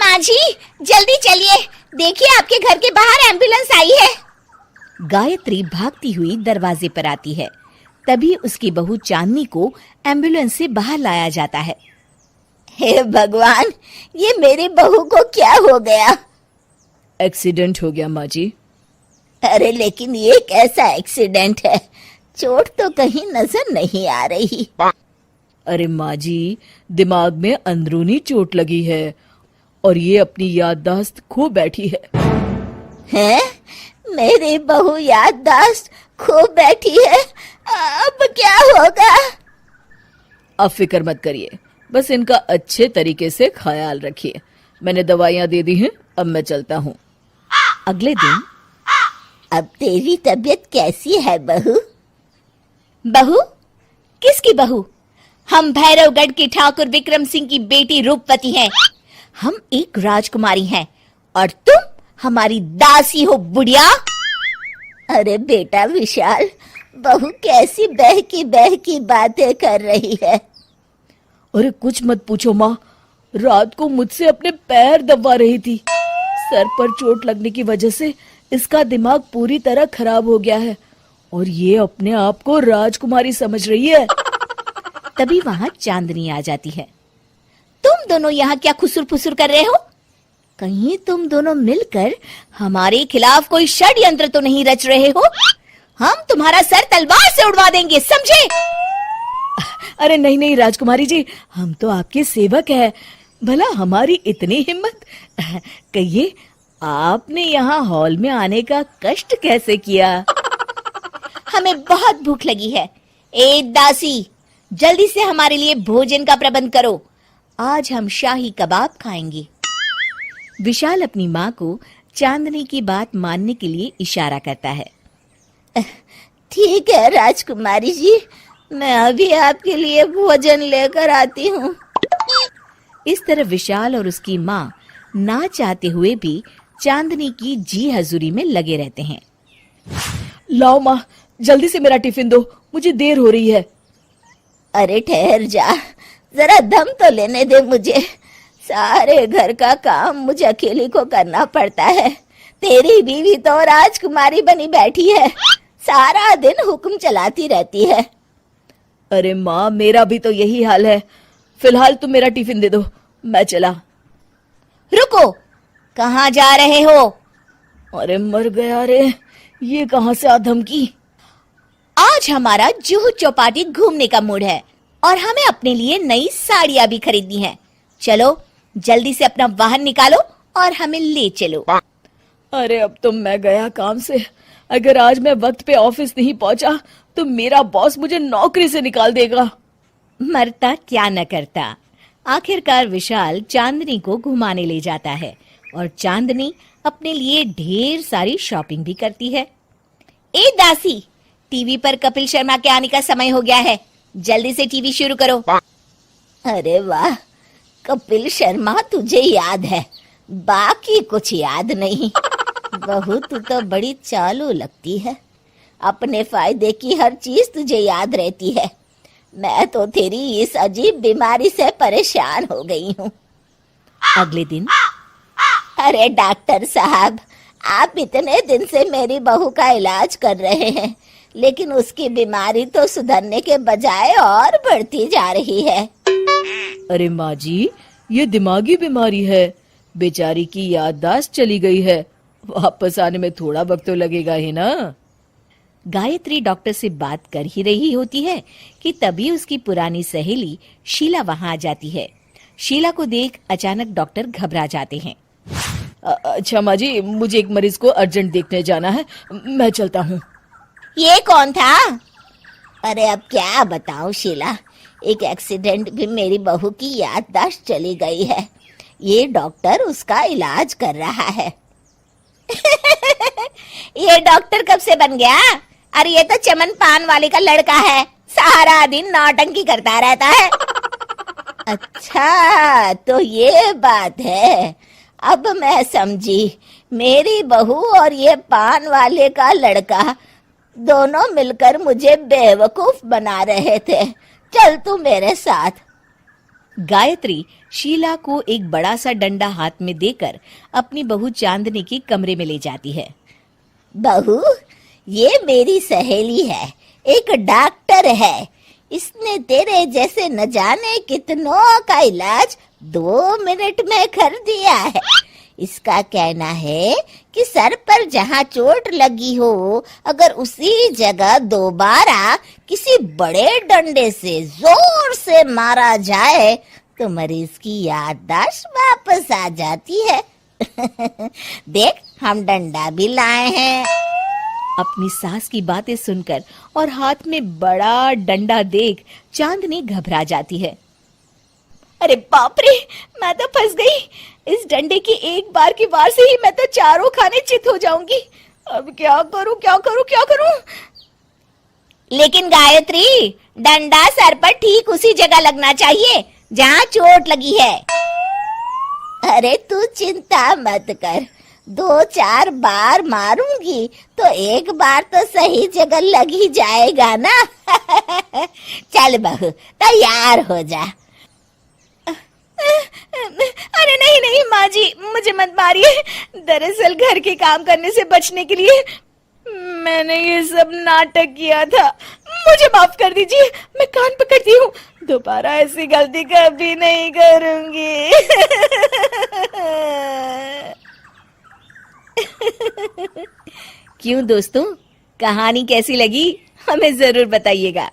माँ जी जल्दी चलिए, देखिए आपके घर के बाहर एम्बुलेंस आई है। गायत्री भागती हुई दरवाजे पर आती है। तभी उसकी बहू चांदनी को एम्बुलेंस से बाहर लाया जाता है। हे भगवान, ये मेरी बहू को क्या हो गया? एक्सीडेंट हो गया माँ जी। अरे लेकिन ये कैसा एक्सीडेंट है? चोट तो कहीं नजर नहीं आ रही। अरे माँ जी, दिमाग में अंदरूनी चोट लगी है और ये अपनी याददाश्त खो बैठी है। हैं? मेरी बहू याददाश्त खो बैठी है, अब क्या होगा? अब फिक्र मत करिए, बस इनका अच्छे तरीके से ख्याल रखिए। मैंने दवाइयाँ दे दी हैं, अब मैं चलता हूँ। अगले दिन अब तेरी तबीयत कैसी है बहू? बहू? किसकी बहू? हम भैरवगढ़ की ठाकुर विक्रम सिंह की बेटी रूपवती हैं। हम एक राजकुमारी हैं और तुम हमारी दासी हो बुढ़िया। अरे बेटा विशाल, बहू कैसी बहकी बातें कर रही है। अरे कुछ मत पूछो माँ, रात को मुझसे अपने पैर दबा रही थी। सर पर चोट लगने की वजह से इसका दिमाग पूरी तरह खराब हो गया है और ये अपने आप को राजकुमारी समझ रही है। तभी वहां चांदनी आ जाती है। तुम दोनों यहाँ क्या खुसुर फुसुर कर रहे हो? कहीं तुम दोनों मिलकर हमारे खिलाफ कोई षड्यंत्र तो नहीं रच रहे हो? हम तुम्हारा सर तलवार से उड़वा देंगे, समझे? अरे नहीं नहीं राजकुमारी जी, हम तो आपके सेवक हैं। भला हमारी इतनी हिम्मत। कहिए, आपने यहाँ हॉल में आने का कष्ट कैसे किया? हमें बहुत भूख लगी है। ए दासी, जल्दी से हमारे लिए भोजन का प्रबंध करो। आज हम शाही कबाब खाएंगे। विशाल अपनी माँ को चांदनी की बात मानने के लिए इशारा करता है। ठीक है राजकुमारी जी, मैं अभी आपके लिए भोजन लेकर आती हूँ। इस तरह विशाल और उसकी माँ ना चाहते हुए भी चांदनी की जी हजूरी में लगे रहते हैं। लाओ माँ, जल्दी से मेरा टिफिन दो, मुझे देर हो रही है। अरे ठहर जा, जरा दम तो लेने दे मुझे। सारे घर का काम मुझे अकेली को करना पड़ता है। तेरी बीवी तो राजकुमारी बनी बैठी है, सारा दिन हुक्म चलाती रहती है। अरे माँ, मेरा भी तो यही हाल है। फिलहाल तुम मेरा टिफिन दे दो, मैं चला। रुको, कहाँ जा रहे हो? अरे मर गया रे, ये कहाँ से आ धमकी? आज हमारा जुहू चौपाटी घूमने का मूड है और हमें अपने लिए नई साड़ियाँ भी खरीदनी है। चलो जल्दी से अपना वाहन निकालो और हमें ले चलो। अरे अब तो मैं गया काम से। अगर आज मैं वक्त पे ऑफिस नहीं पहुंचा तो मेरा बॉस मुझे नौकरी से निकाल देगा। मरता क्या न करता। आखिरकार विशाल चांदनी को घुमाने ले जाता है और चांदनी अपने लिए ढेर सारी शॉपिंग भी करती है। ए दासी, टीवी पर कपिल शर्मा के आने का समय हो गया है, जल्दी से टीवी शुरू करो। अरे वाह, कपिल शर्मा तुझे याद है, बाकी कुछ याद नहीं। बहू तू तो बड़ी चालू लगती है, अपने फायदे की हर चीज तुझे याद रहती है। मैं तो तेरी इस अजीब बीमारी से परेशान हो गई हूँ। अगले दिन, अरे डॉक्टर साहब, आप इतने दिन से मेरी बहू का इलाज कर रहे हैं, लेकिन उसकी बीमारी तो सुधरने के बजाय और बढ़ती जा रही है। अरे माँ जी, ये दिमागी बीमारी है। बेचारी की याददाश्त चली गई है, वापस आने में थोड़ा वक्त तो लगेगा ही ना। गायत्री डॉक्टर से बात कर ही रही होती है कि तभी उसकी पुरानी सहेली शीला वहां आ जाती है। शीला को देख अचानक डॉक्टर घबरा जाते हैं। अच्छा माँ जी, मुझे एक मरीज को अर्जेंट देखने जाना है, मैं चलता हूँ। ये कौन था? अरे अब क्या बताऊं शीला, एक एक्सीडेंट भी मेरी बहू की याददाश्त चली गई है। ये डॉक्टर उसका इलाज कर रहा है। ये डॉक्टर कब से बन गया? अरे ये तो चमन पान वाले का लड़का है, सारा दिन नौटंकी करता रहता है। अच्छा तो ये बात है, अब मैं समझी। मेरी बहू और ये पान वाले का लड़का दोनों मिलकर मुझे बेवकूफ बना रहे थे। चल तू मेरे साथ। गायत्री शीला को एक बड़ा सा डंडा हाथ में देकर अपनी बहू चांदनी के कमरे में ले जाती है। बहू, ये मेरी सहेली है, एक डॉक्टर है। इसने तेरे जैसे न जाने कितनों का इलाज 2 मिनट में कर दिया है। इसका कहना है कि सर पर जहाँ चोट लगी हो, अगर उसी जगह दोबारा किसी बड़े डंडे से जोर से मारा जाए तो मरीज की याददाश्त वापस आ जाती है। देख, हम डंडा भी लाए हैं। अपनी सास की बातें सुनकर और हाथ में बड़ा डंडा देख चांदनी घबरा जाती है। अरे बाप रे, मैं तो फंस गई। इस डंडे की एक बार की वार से ही मैं तो चारों खाने चित हो जाऊंगी। अब क्या करूं, क्या करूं, क्या करूं? लेकिन गायत्री, डंडा सर पर ठीक उसी जगह लगना चाहिए जहाँ चोट लगी है। अरे तू चिंता मत कर, 2-4 बार मारूंगी तो एक बार तो सही जगह लग ही जाएगा ना। चल बहू, तैयार हो जा। अरे नहीं नहीं माँ जी, मुझे मत मारिए। दरअसल घर के काम करने से बचने के लिए मैंने ये सब नाटक किया था। मुझे माफ कर दीजिए, मैं कान पकड़ती हूँ। दोबारा ऐसी गलती कभी नहीं करूंगी। क्यों दोस्तों, कहानी कैसी लगी हमें जरूर बताइएगा।